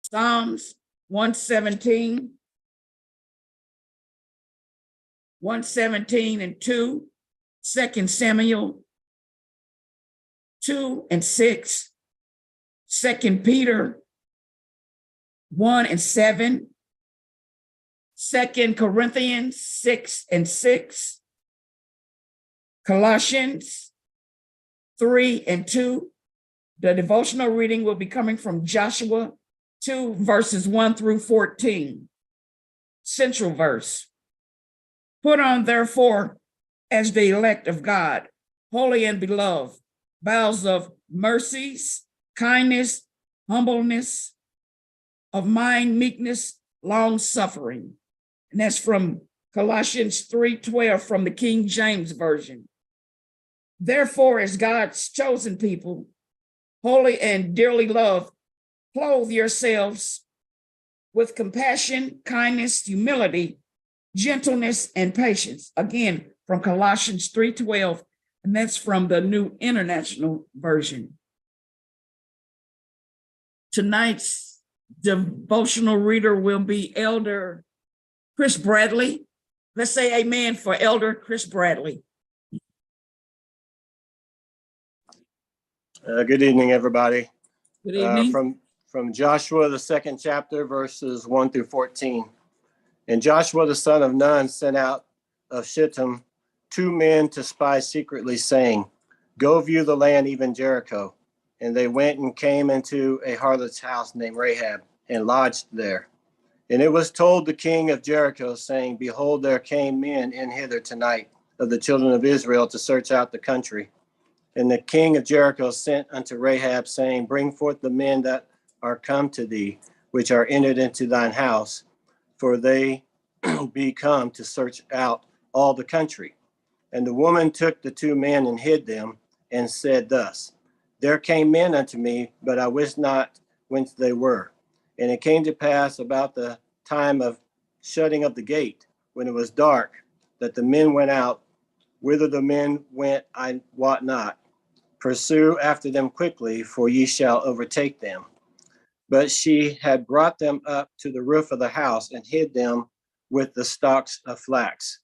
Psalms 117, 117 and 2, 2 Samuel 2 and 6, 2 Peter 1 and 7, 2 Corinthians 6 and 6, Colossians 3 and 2. The devotional reading will be coming from Joshua 2, verses 1 through 14. Central verse. Put on, therefore, as the elect of God, holy and beloved, bowels of mercies, kindness, humbleness of mind, meekness, long suffering. And that's from Colossians 3:12 from the King James Version. Therefore, as God's chosen people, holy and dearly loved, clothe yourselves with compassion, kindness, humility, gentleness, and patience. Again, from Colossians 3:12, and that's from the New International Version. Tonight's devotional reader will be Elder Chris Bradley. Let's say amen for Elder Chris Bradley. Good evening, everybody. Good evening. From Joshua, the 2nd chapter, verses 1 through 14. And Joshua, the son of Nun, sent out of Shittim 2 men to spy secretly, saying, go view the land, even Jericho. And they went and came into a harlot's house named Rahab, and lodged there. And it was told the king of Jericho, saying, behold, there came men in hither tonight of the children of Israel to search out the country. And the king of Jericho sent unto Rahab, saying, bring forth the men that are come to thee, which are entered into thine house, for they be come to search out all the country. And the woman took the 2 men and hid them, and said thus, there came men unto me, but I wist not whence they were. And it came to pass about the time of shutting of the gate, when it was dark, that the men went out. Whither the men went, I wot not. Pursue after them quickly, for ye shall overtake them. But she had brought them up to the roof of the house, and hid them with the stalks of flax,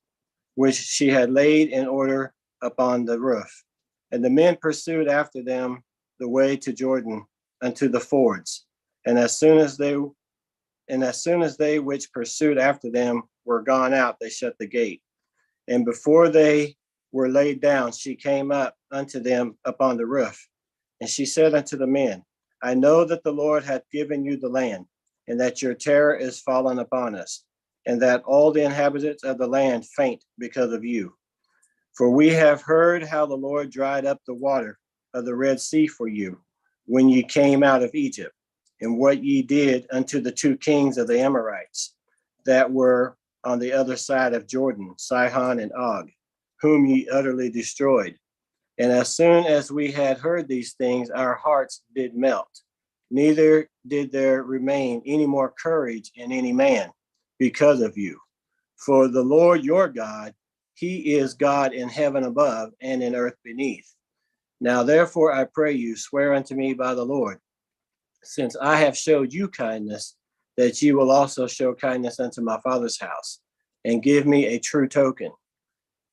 which she had laid in order upon the roof. And the men pursued after them the way to Jordan unto the fords. And as soon as they which pursued after them were gone out, they shut the gate. And before they were laid down, she came up unto them upon the roof. And she said unto the men, I know that the Lord hath given you the land, and that your terror is fallen upon us, and that all the inhabitants of the land faint because of you. For we have heard how the Lord dried up the water of the Red Sea for you, when ye came out of Egypt, and what ye did unto the 2 kings of the Amorites that were on the other side of Jordan, Sihon and Og, whom ye utterly destroyed. And as soon as we had heard these things, our hearts did melt. Neither did there remain any more courage in any man because of you. For the Lord your God, he is God in heaven above and in earth beneath. Now therefore I pray you, swear unto me by the Lord, since I have showed you kindness, that ye will also show kindness unto my father's house, and give me a true token.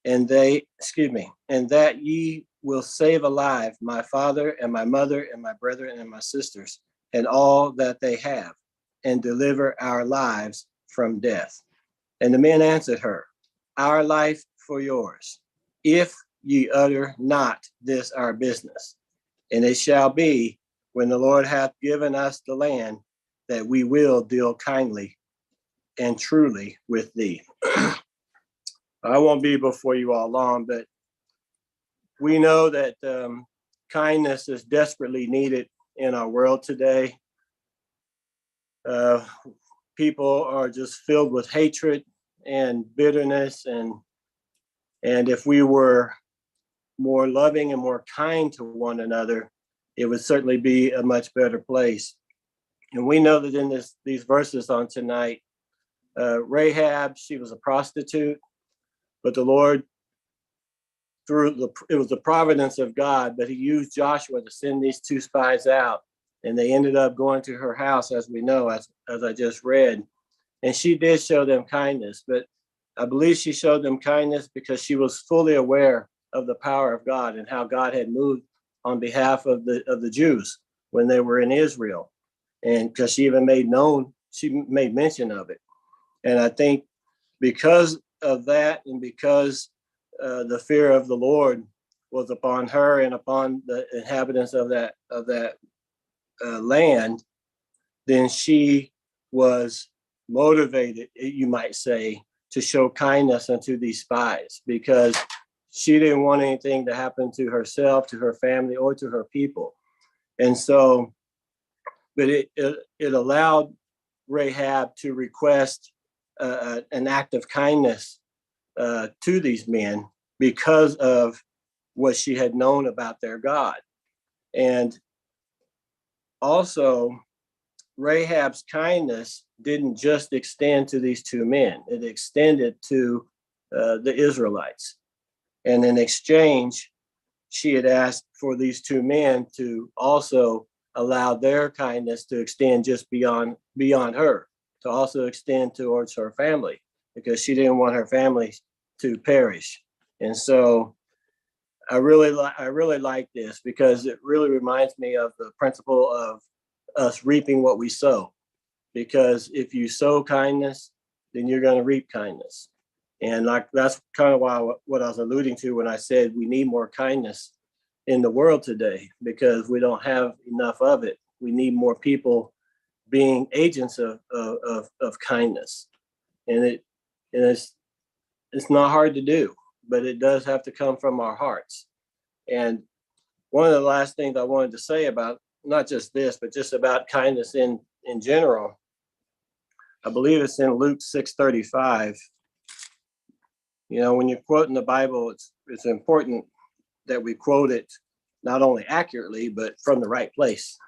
And that ye will save alive my father and my mother and my brethren and my sisters and all that they have, and deliver our lives from death. And the men answered her, our life for yours, if ye utter not this our business. And it shall be, when the Lord hath given us the land, that we will deal kindly and truly with thee. I won't be before you all long, but we know that kindness is desperately needed in our world today. People are just filled with hatred and bitterness, and if we were more loving and more kind to one another, it would certainly be a much better place. And we know that in these verses on tonight, Rahab, she was a prostitute, but the Lord, it was the providence of God, but he used Joshua to send these 2 spies out And they ended up going to her house, as we know, as I just read. And she did show them kindness, but I believe she showed them kindness because she was fully aware of the power of God and how God had moved on behalf of the Jews when they were in Israel. And because she even made mention of it. And I think because of that, and because the fear of the Lord was upon her and upon the inhabitants of that land, then she was motivated, you might say, to show kindness unto these spies, because she didn't want anything to happen to herself, to her family, or to her people. And so, but it allowed Rahab to request an act of kindness to these men because of what she had known about their God. And also, Rahab's kindness didn't just extend to these two men, it extended to the Israelites. And in exchange, she had asked for these two men to also allow their kindness to extend just beyond her, to also extend towards her family, because she didn't want her family to perish. And so I really like this, because it really reminds me of the principle of us reaping what we sow. Because if you sow kindness, then you're going to reap kindness. And like that's kind of what I was alluding to when I said we need more kindness in the world today, because we don't have enough of it. We need more people being agents of kindness. And it's not hard to do, but it does have to come from our hearts. And one of the last things I wanted to say about not just this, but just about kindness in general, I believe it's in Luke 6:35. You know, when you're quoting the Bible, it's important that we quote it not only accurately, but from the right place.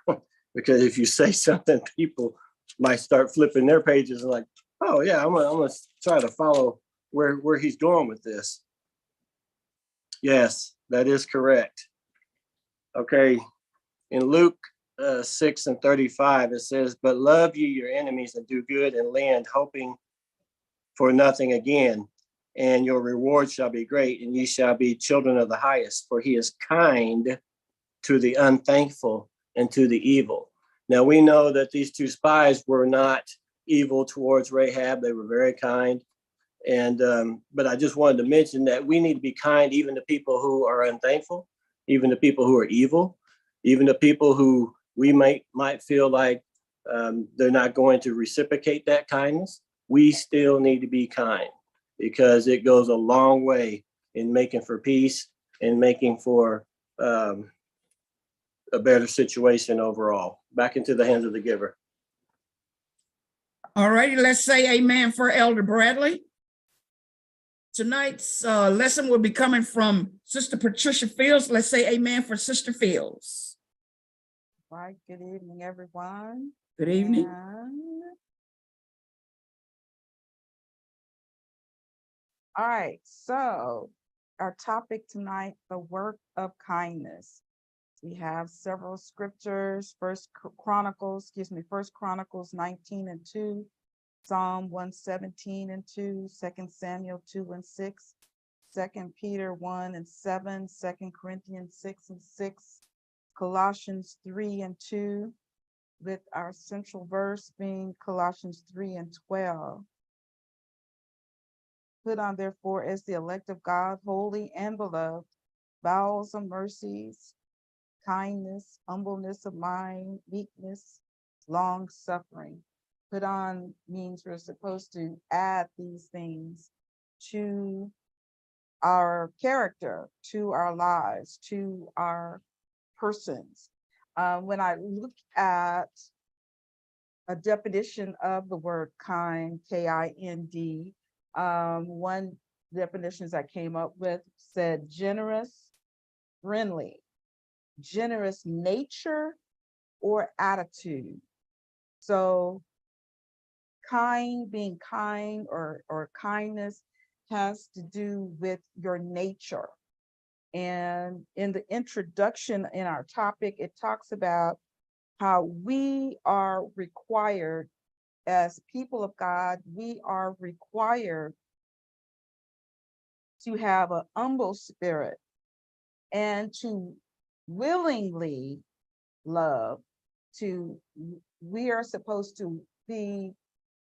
Because if you say something, people might start flipping their pages and like, oh yeah, I'm gonna try to follow where he's going with this. Yes, that is correct. Okay, in Luke 6:35, it says, "But love ye your enemies and do good and lend, hoping for nothing again. And your reward shall be great, and ye shall be children of the highest, for he is kind to the unthankful and to the evil." Now we know that these two spies were not evil towards Rahab; they were very kind. And but I just wanted to mention that we need to be kind even to people who are unthankful, even to people who are evil, even to people who we might feel like they're not going to reciprocate that kindness. We still need to be kind, because it goes a long way in making for peace and making for a better situation overall. Back into the hands of the giver. All righty, let's say amen for Elder Bradley. Tonight's lesson will be coming from Sister Patricia Fields. Let's say amen for Sister Fields. All right, good evening, everyone. Good evening. All right, so our topic tonight, the work of kindness. We have several scriptures, First Chronicles 19:2, Psalm 117:2, 2 Samuel 2:6, 2 Peter 1:7, 2 Corinthians 6:6, Colossians 3:2, with our central verse being Colossians 3:12. Put on therefore as the elect of God, holy and beloved, bowels of mercies, kindness, humbleness of mind, meekness, long suffering. Put on means we're supposed to add these things to our character, to our lives, to our persons. When I look at a definition of the word kind, K-I-N-D, one definitions I came up with said generous, friendly, generous nature or attitude. So being kind or kindness has to do with your nature. And in the introduction in our topic, it talks about how we are required as people of God, we are required to have an humble spirit and to willingly love, we are supposed to be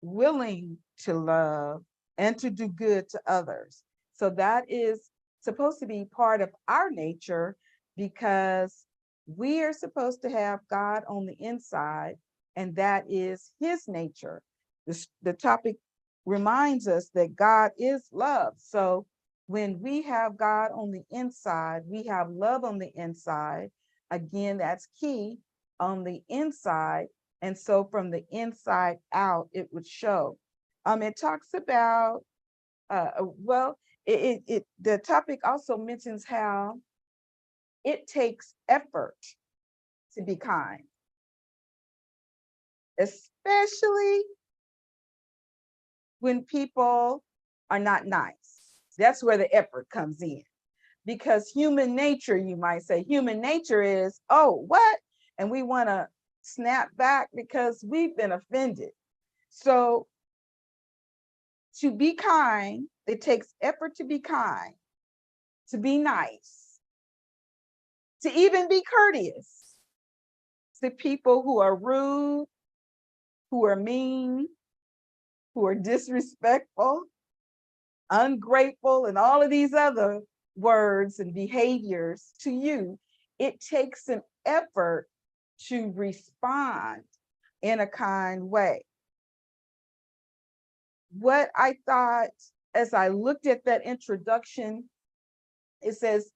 willing to love and to do good to others. So that is supposed to be part of our nature, because we are supposed to have God on the inside, and that is his nature. The topic reminds us that God is love. So when we have God on the inside, we have love on the inside. Again, that's key, on the inside. And so from the inside out, it would show. It talks about, the topic also mentions how it takes effort to be kind, especially when people are not nice. That's where the effort comes in. Because human nature, you might say, human nature is, oh, what? And we want to snap back because we've been offended. So to be kind, it takes effort to be kind, to be nice, to even be courteous to people who are rude, who are mean, who are disrespectful, ungrateful, and all of these other words and behaviors to you. It takes an effort to respond in a kind way. What I thought as I looked at that introduction, it says,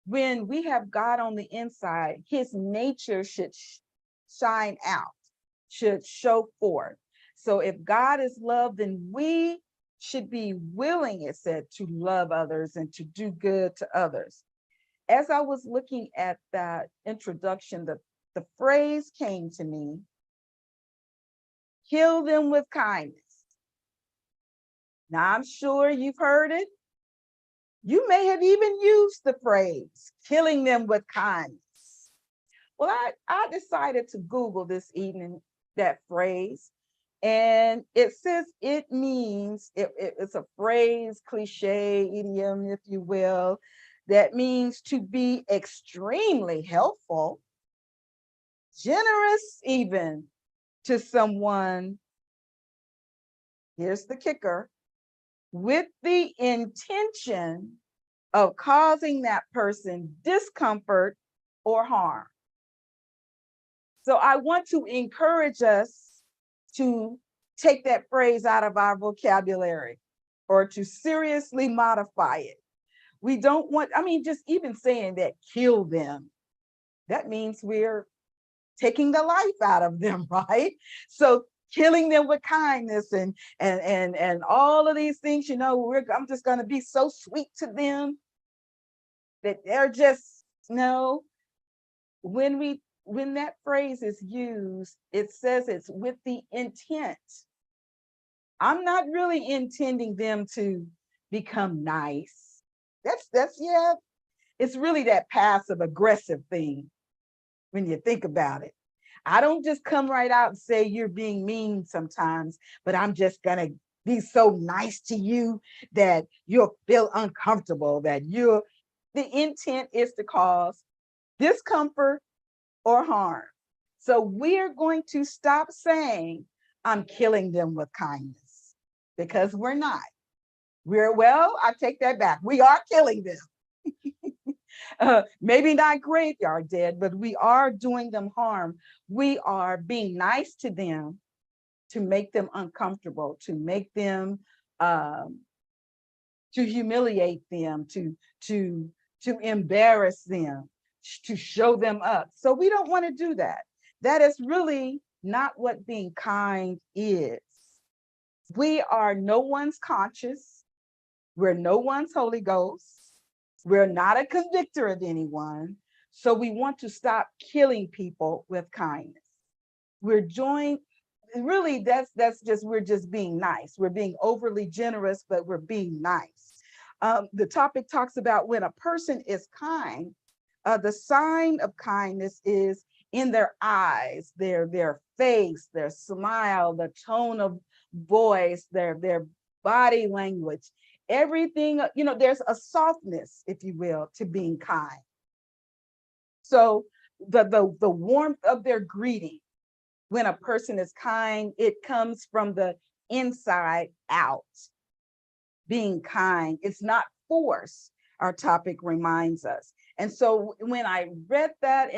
when we have God on the inside, his nature should shine out, should show forth. So if God is love, then we should be willing, it said, to love others and to do good to others. As I was looking at that introduction, the phrase came to me, kill them with kindness. Now, I'm sure you've heard it. You may have even used the phrase, killing them with kindness. Well, I decided to Google this evening that phrase, and it says it means, it's a phrase, cliche, idiom, if you will, that means to be extremely helpful, generous even to someone, here's the kicker, with the intention of causing that person discomfort or harm. So I want to encourage us to take that phrase out of our vocabulary or to seriously modify it. We don't want, just even saying that, kill them, that means we're taking the life out of them, right? So killing them with kindness and all of these things, I'm just going to be so sweet to them that they're just, no. When that phrase is used, it says it's with the intent. I'm not really intending them to become nice. That's yeah, it's really that passive aggressive thing when you think about it. I don't just come right out and say you're being mean sometimes, but I'm just gonna be so nice to you that you'll feel uncomfortable, the intent is to cause discomfort or harm. So we're going to stop saying, I'm killing them with kindness, because we're not. I take that back. We are killing them. Maybe not graveyard dead, but we are doing them harm. We are being nice to them to make them uncomfortable, to make them, to humiliate them, to embarrass them, to show them up. So we don't want to do that. That is really not what being kind is. We are no one's conscience. We're no one's Holy Ghost. We're not a convictor of anyone. So we want to stop killing people with kindness. We're just being nice. We're being overly generous, but we're being nice. The topic talks about when a person is kind, the sign of kindness is in their eyes, their face, their smile, the tone of voice, their body language, everything, there's a softness, if you will, to being kind. So the warmth of their greeting, when a person is kind, it comes from the inside out. Being kind, it's not force, our topic reminds us. And so when I read that,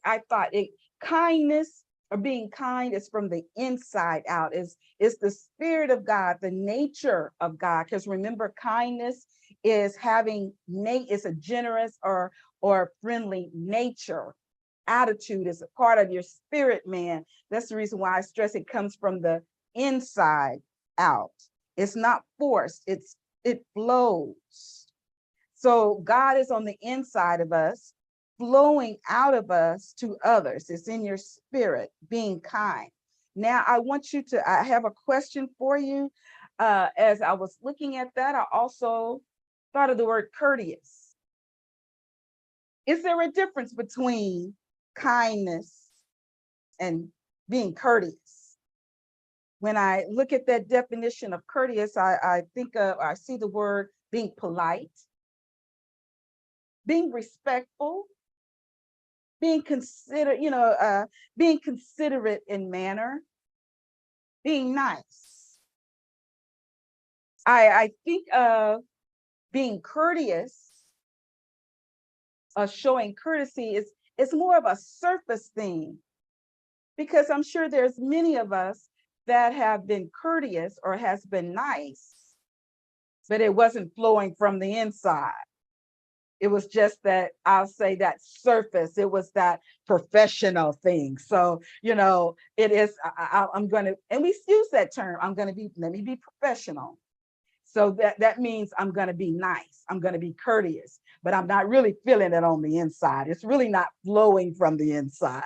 I thought kindness or being kind is from the inside out, is the spirit of God, the nature of God. Because remember, kindness is is a generous or friendly nature. Attitude is a part of your spirit, man. That's the reason why I stress it comes from the inside out. It's not forced, it flows. So God is on the inside of us, flowing out of us to others. It's in your spirit, being kind. Now, I have a question for you. As I was looking at that, I also thought of the word courteous. Is there a difference between kindness and being courteous? When I look at that definition of courteous, I see the word being polite, being respectful, being being considerate in manner, being nice. I think of being courteous, showing courtesy is more of a surface thing, because I'm sure there's many of us that have been courteous or has been nice, but it wasn't flowing from the inside. It was just that, I'll say, that surface. It was that professional thing. So, it is, I'm going to, and we use that term, let me be professional. So that means I'm going to be nice. I'm going to be courteous, but I'm not really feeling it on the inside. It's really not flowing from the inside.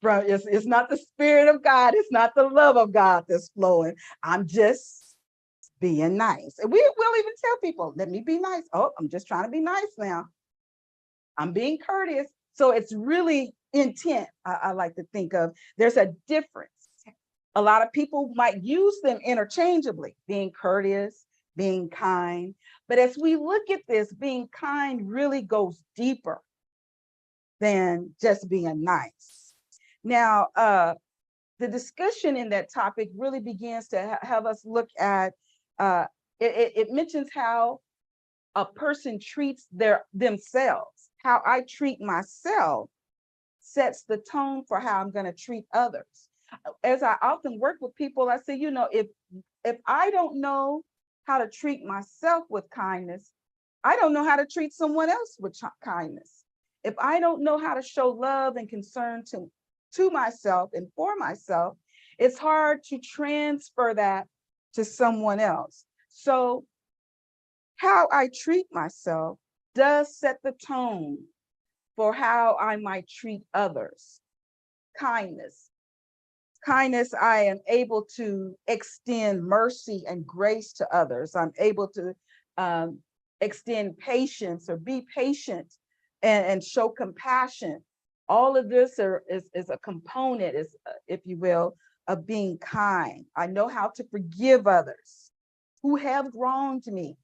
It's not the spirit of God. It's not the love of God that's flowing. I'm just being nice. And we'll even tell people, let me be nice. Oh, I'm just trying to be nice now. I'm being courteous. So it's really intent. I like to think of, there's a difference. A lot of people might use them interchangeably, being courteous, being kind. But as we look at this, being kind really goes deeper than just being nice. Now, the discussion in that topic really begins to have us look at, it mentions how a person treats themselves. How I treat myself sets the tone for how I'm going to treat others. As I often work with people, I say, if I don't know how to treat myself with kindness, I don't know how to treat someone else with kindness. If I don't know how to show love and concern to myself and for myself, it's hard to transfer that to someone else. So how I treat myself does set the tone for how I might treat others. Kindness, I am able to extend mercy and grace to others. I'm able to extend patience or be patient and show compassion. All of this is a component, if you will, of being kind. I know how to forgive others who have wronged me.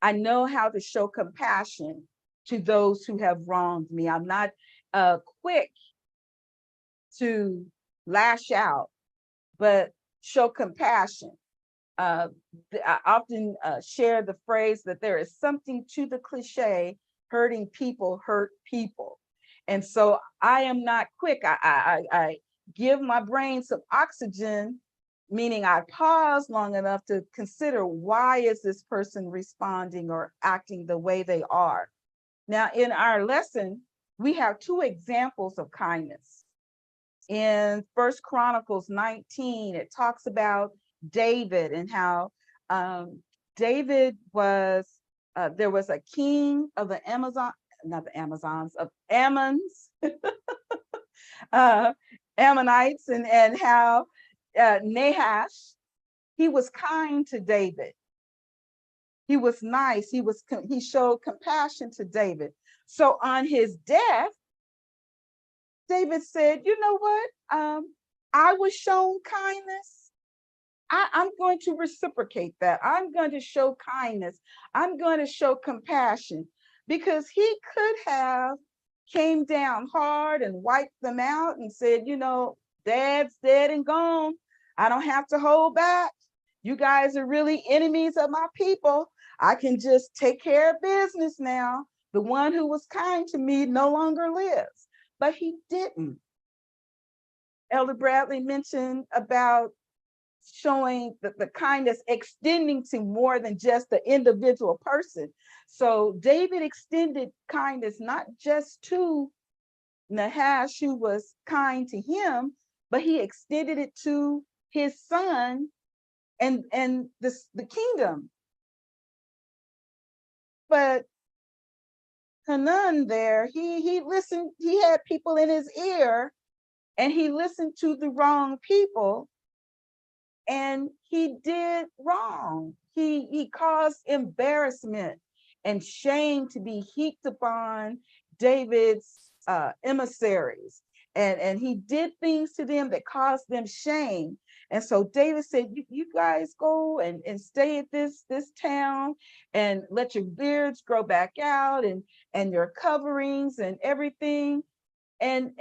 I know how to show compassion to those who have wronged me. I'm not quick to lash out, but show compassion. I often share the phrase that there is something to the cliche, hurting people hurt people. And so I am not quick. I give my brain some oxygen, meaning I pause long enough to consider, why is this person responding or acting the way they are? Now, in our lesson, we have two examples of kindness. In 1 Chronicles 19, it talks about David and how David was, there was a king of the Ammons, Ammonites, and how Nahash, he was kind to David. He was nice. He showed compassion to David. So on his death, David said, you know what? I was shown kindness. I'm going to reciprocate that. I'm going to show kindness. I'm going to show compassion, because he could have came down hard and wiped them out and said, you know, Dad's dead and gone. I don't have to hold back. You guys are really enemies of my people. I can just take care of business now. The one who was kind to me no longer lives. But he didn't. Elder Bradley mentioned about showing the kindness extending to more than just the individual person. So David extended kindness not just to Nahash, who was kind to him, but he extended it to his son and the kingdom. But Hanun there, he listened, he had people in his ear, and he listened to the wrong people, and he did wrong. He caused embarrassment and shame to be heaped upon David's emissaries. And he did things to them that caused them shame. And so David said, you guys go and stay at this town and let your beards grow back out and your coverings and everything. And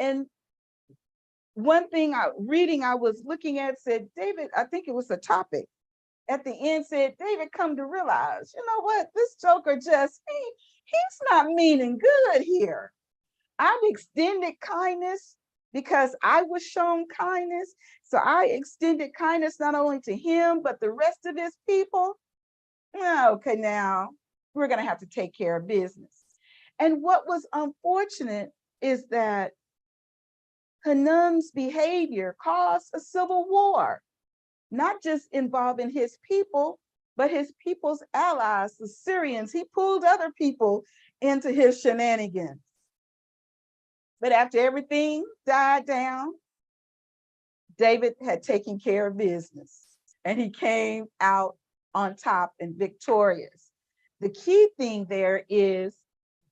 one thing I was looking at said, David, I think it was a topic at the end said, David come to realize, you know what, this joker just, he's not meaning good here. I've extended kindness because I was shown kindness. So I extended kindness not only to him, but the rest of his people. Okay, now we're going to have to take care of business. And what was unfortunate is that Hanun's behavior caused a civil war, not just involving his people, but his people's allies, the Syrians. He pulled other people into his shenanigans. But after everything died down, David had taken care of business, and he came out on top and victorious. The key thing there is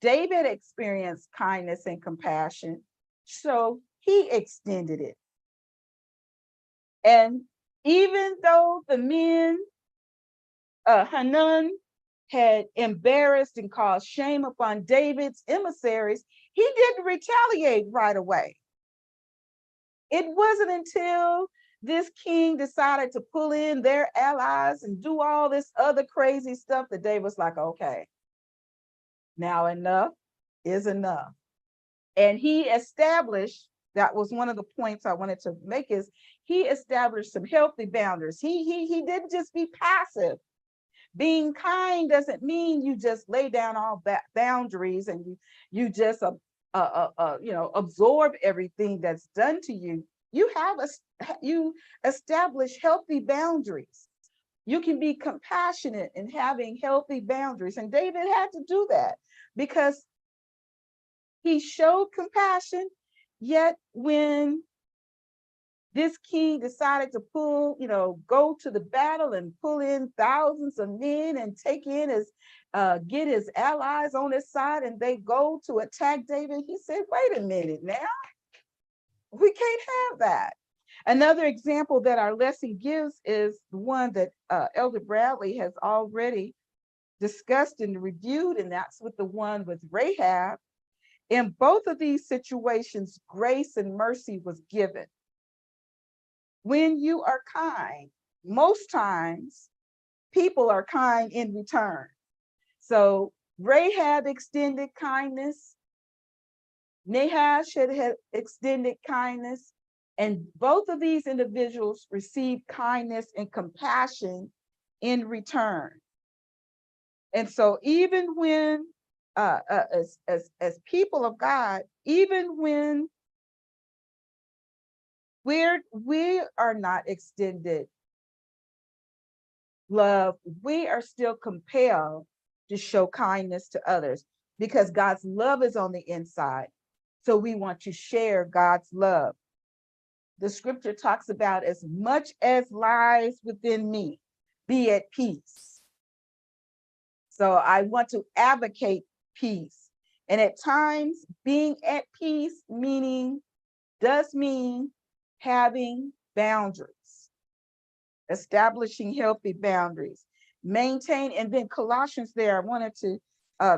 David experienced kindness and compassion, so he extended it. And even though the men, Hanun had embarrassed and caused shame upon David's emissaries, he didn't retaliate right away. It wasn't until this king decided to pull in their allies and do all this other crazy stuff that David was like, okay, now enough is enough. And he established, that was one of the points I wanted to make, is he established some healthy boundaries. He didn't just be passive. Being kind doesn't mean you just lay down all boundaries and you just absorb everything that's done to you. You establish healthy boundaries. You can be compassionate in having healthy boundaries. And David had to do that because he showed compassion, yet when this king decided to go to the battle and pull in thousands of men and take in get his allies on his side, and they go to attack David, he said, wait a minute now, we can't have that. Another example that our lesson gives is the one that Elder Bradley has already discussed and reviewed, and that's with the one with Rahab. In both of these situations, grace and mercy was given. When you are kind, most times people are kind in return. So Rahab extended kindness, Nahash had extended kindness, and both of these individuals received kindness and compassion in return. And so even when, as people of God, even when we are not extended love, we are still compelled to show kindness to others because God's love is on the inside. So we want to share God's love. The scripture talks about, as much as lies within me, be at peace. So I want to advocate peace. And at times being at peace, meaning does mean having boundaries, establishing healthy boundaries, maintain. And then Colossians there, I wanted to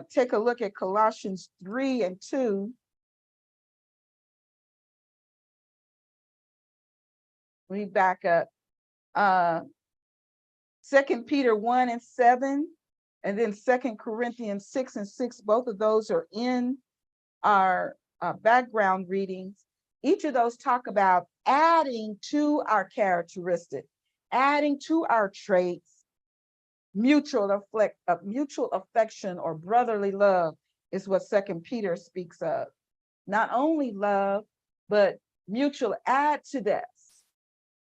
take a look at Colossians 3:2. We back up. 2 Peter 1:7, and then 2 Corinthians 6:6. Both of those are in our background readings. Each of those talk about adding to our characteristic, adding to our traits. Mutual affection or brotherly love is what 2 Peter speaks of. Not only love, but mutual add to that.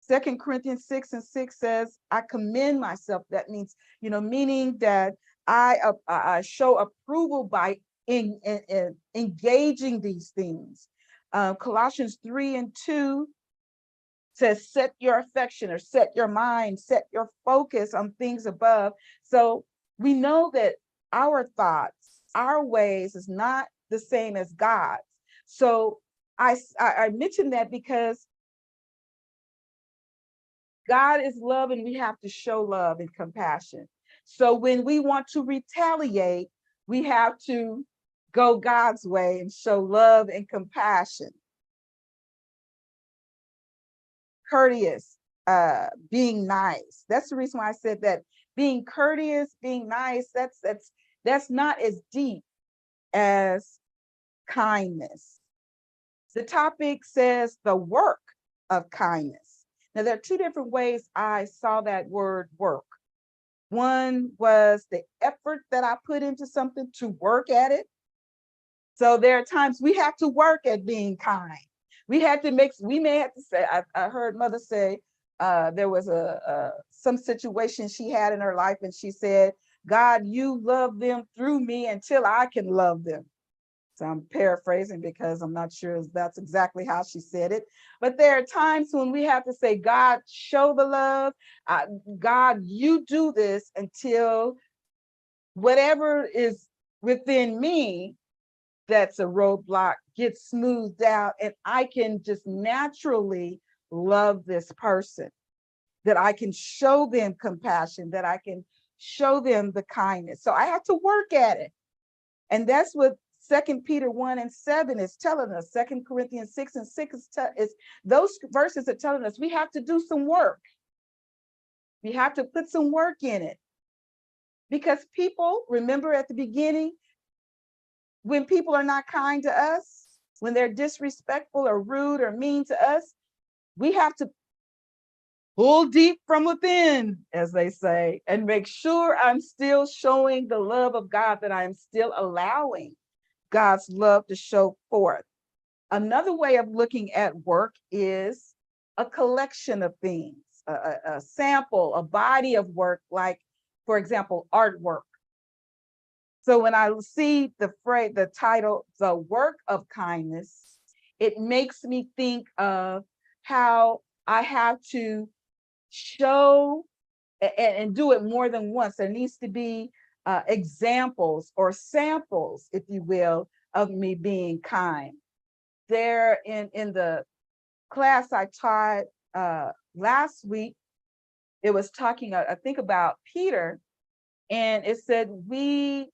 2 Corinthians 6:6 says, I commend myself. That means, meaning that I show approval by engaging these things. Colossians 3:2 says, set your affection or set your mind, set your focus on things above. So we know that our thoughts, our ways is not the same as God's. So I mentioned that because God is love and we have to show love and compassion. So when we want to retaliate, we have to go God's way and show love and compassion. Courteous, being nice. That's the reason why I said that. Being courteous, being nice, that's not as deep as kindness. The topic says the work of kindness. Now, there are two different ways I saw that word work. One was the effort that I put into something to work at it. So there are times we have to work at being kind. We may have to say, I heard Mother say, there was some situation she had in her life, and she said, God, you love them through me until I can love them. So I'm paraphrasing because I'm not sure that's exactly how she said it. But there are times when we have to say, God, show the love. God, you do this until whatever is within me that's a roadblock gets smoothed out, and I can just naturally love this person, that I can show them compassion, that I can show them the kindness. So I have to work at it. And that's what 2 Peter 1:7 is telling us. 2 Corinthians 6:6 is those verses are telling us we have to do some work. We have to put some work in it. Because people, remember at the beginning, when people are not kind to us, when they're disrespectful or rude or mean to us, we have to pull deep from within, as they say, and make sure I'm still showing the love of God, that I am still allowing God's love to show forth. Another way of looking at work is a collection of things, a sample, a body of work, like, for example, artwork. So when I see the title, The Work of Kindness, it makes me think of how I have to show and do it more than once. There needs to be examples or samples, if you will, of me being kind. There in the class I taught last week, it was talking, I think, about Peter, and it said we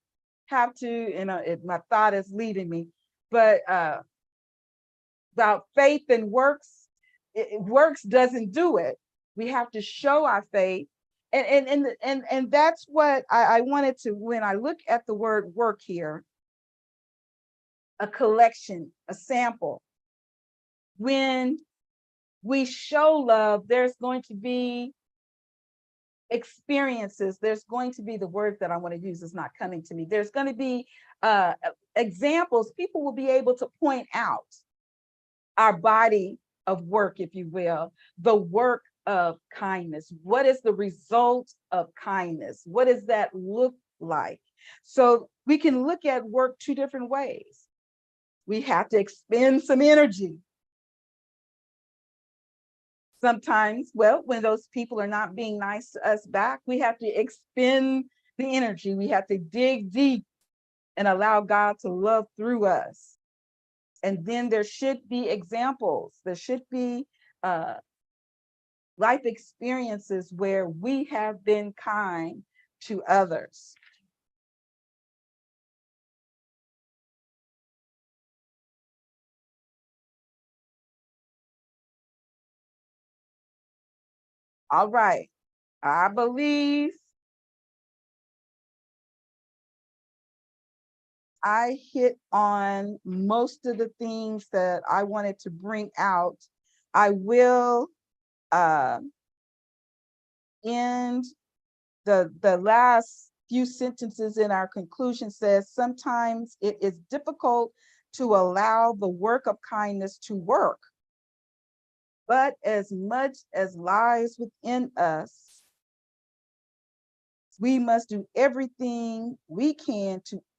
have to, my thought is leading me, but about faith and works, works doesn't do it. We have to show our faith. And that's what I wanted to, when I look at the word work here, a collection, a sample. When we show love, there's going to be experiences. There's going to be, the word that I want to use is not coming to me. There's going to be examples. People will be able to point out our body of work, if you will, the work of kindness. What is the result of kindness? What does that look like? So we can look at work two different ways. We have to expend some energy. Sometimes, well, when those people are not being nice to us back, we have to expend the energy. We have to dig deep and allow God to love through us. And then there should be examples. There should be life experiences where we have been kind to others. All right, I believe I hit on most of the things that I wanted to bring out. I will end the last few sentences in our conclusion says, sometimes it is difficult to allow the work of kindness to work. But as much as lies within us, we must do everything we can to